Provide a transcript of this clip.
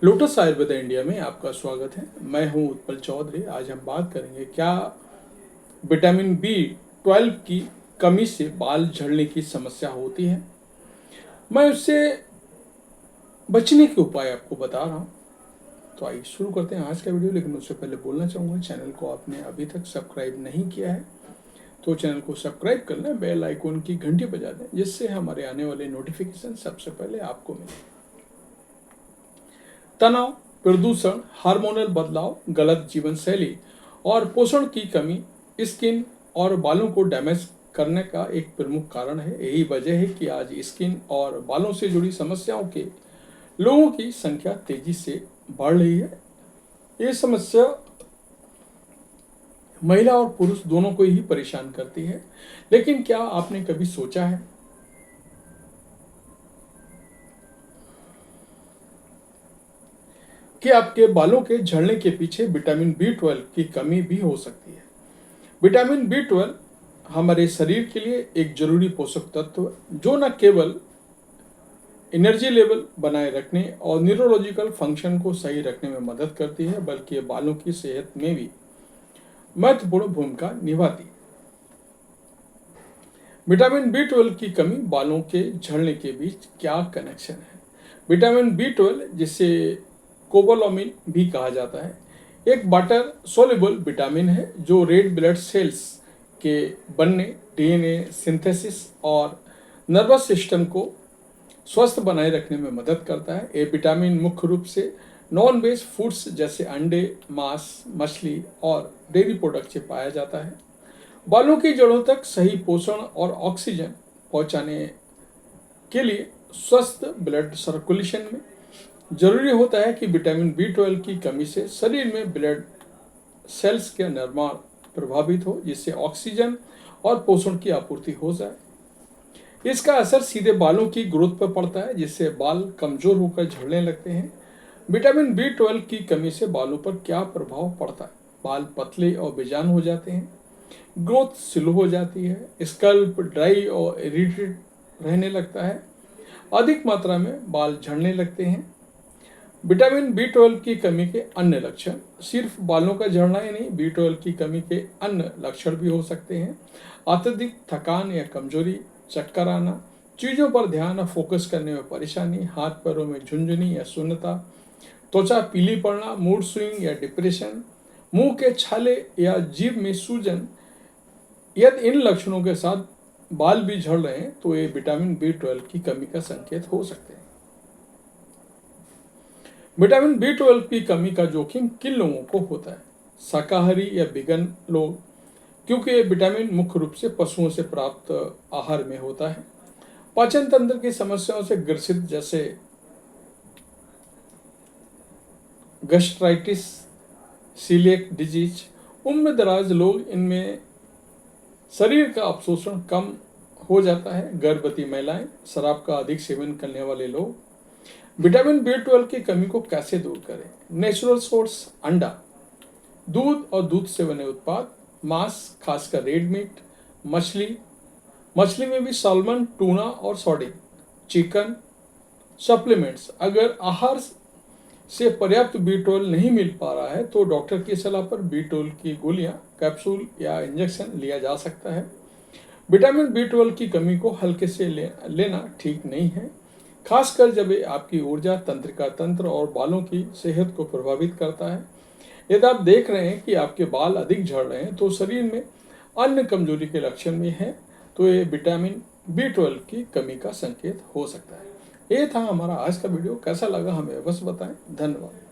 Lotus Ayurveda India में आपका स्वागत है। मैं हूं उत्पल चौधरी। आज हम बात करेंगे क्या विटामिन B12 की कमी से बाल झड़ने की समस्या होती है। मैं उससे बचने के उपाय आपको बता रहा हूं। तो आइए शुरू करते हैं आज का वीडियो। लेकिन उससे पहले बोलना चाहूँगा, चैनल को आपने अभी तक सब्सक्राइब नहीं किया है तो चैनल को सब्सक्राइब कर लें, बेल आइकन की घंटी बजा दें, जिससे हमारे आने वाले नोटिफिकेशन सबसे पहले आपको मिले। तनाव, प्रदूषण, हार्मोनल बदलाव, गलत जीवन शैली और पोषण की कमी स्किन और बालों को डैमेज करने का एक प्रमुख कारण है। यही वजह है कि आज स्किन और बालों से जुड़ी समस्याओं के लोगों की संख्या तेजी से बढ़ रही है। ये समस्या महिला और पुरुष दोनों को ही परेशान करती है। लेकिन क्या आपने कभी सोचा है कि आपके बालों के झड़ने के पीछे विटामिन B12 की कमी भी हो सकती है। विटामिन B12 हमारे शरीर के लिए एक जरूरी पोषक तत्व है, जो न केवल एनर्जी लेवल बनाए रखने और न्यूरोलॉजिकल फंक्शन को सही रखने में मदद करती है, बल्कि बालों की सेहत में भी महत्वपूर्ण भूमिका निभाती है। विटामिन B12 की कमी बालों के झड़ने के बीच क्या कनेक्शन है? विटामिन B12, जिसे कोबालामिन भी कहा जाता है, एक वाटर सोल्युबल विटामिन है जो रेड ब्लड सेल्स के बनने, DNA सिंथेसिस और नर्वस सिस्टम को स्वस्थ बनाए रखने में मदद करता है। ये विटामिन मुख्य रूप से नॉन वेज फूड्स जैसे अंडे, मांस, मछली और डेयरी प्रोडक्ट से पाया जाता है। बालों की जड़ों तक सही पोषण और ऑक्सीजन पहुंचाने के लिए स्वस्थ ब्लड सर्कुलेशन में जरूरी होता है कि विटामिन B12 की कमी से शरीर में ब्लड सेल्स के निर्माण प्रभावित हो, जिससे ऑक्सीजन और पोषण की आपूर्ति हो जाए। इसका असर सीधे बालों की ग्रोथ पर पड़ता है, जिससे बाल कमजोर होकर झड़ने लगते हैं। विटामिन B12 की कमी से बालों पर क्या प्रभाव पड़ता है? बाल पतले और बेजान हो जाते हैं, ग्रोथ स्लो हो जाती है, स्कल्प ड्राई और इरिटेट रहने लगता है, अधिक मात्रा में बाल झड़ने लगते हैं। विटामिन B12 की कमी के अन्य लक्षण, सिर्फ बालों का झड़ना ही नहीं, B12 की कमी के अन्य लक्षण भी हो सकते हैं। अत्यधिक थकान या कमजोरी, चक्कर आना, चीजों पर ध्यान फोकस करने में परेशानी, हाथ पैरों में झुंझुनी या शून्यता, त्वचा पीली पड़ना, मूड स्विंग या डिप्रेशन, मुंह के छाले या जीभ में सूजन। यदि इन लक्षणों के साथ बाल भी झड़ रहे हैं तो ये विटामिन B12 की कमी का संकेत हो सकते हैं। विटामिन B12 की कमी का जोखिम किन लोगों को होता है? शाकाहारी या विगन लोग, क्योंकि ये विटामिन मुख्य रूप से पशुओं से प्राप्त आहार में होता है। पाचन तंत्र की समस्याओं से ग्रसित जैसे गैस्ट्राइटिस, सीलिएक डिजीज, उम्र दराज लोग, इनमें शरीर का अवशोषण कम हो जाता है। गर्भवती महिलाएं, शराब का अधिक सेवन करने वाले लोग। विटामिन B12 की कमी को कैसे दूर करें? नेचुरल सोर्स, अंडा, दूध और दूध से बने उत्पाद, मांस खासकर रेड मीट, मछली में भी साल्मन, टूना और सॉर्डिन, चिकन, सप्लीमेंट्स। अगर आहार से पर्याप्त B12 नहीं मिल पा रहा है तो डॉक्टर की सलाह पर B12 की गोलियां, कैप्सूल या इंजेक्शन लिया जा सकता है। विटामिन B12 की कमी को हल्के से लेना ठीक नहीं है, खासकर जब ये आपकी ऊर्जा, तंत्रिका तंत्र और बालों की सेहत को प्रभावित करता है। यदि आप देख रहे हैं कि आपके बाल अधिक झड़ रहे हैं तो शरीर में अन्य कमजोरी के लक्षण भी हैं, तो ये विटामिन B12 की कमी का संकेत हो सकता है। ये था हमारा आज का वीडियो। कैसा लगा हमें अवश्य बताएं। धन्यवाद।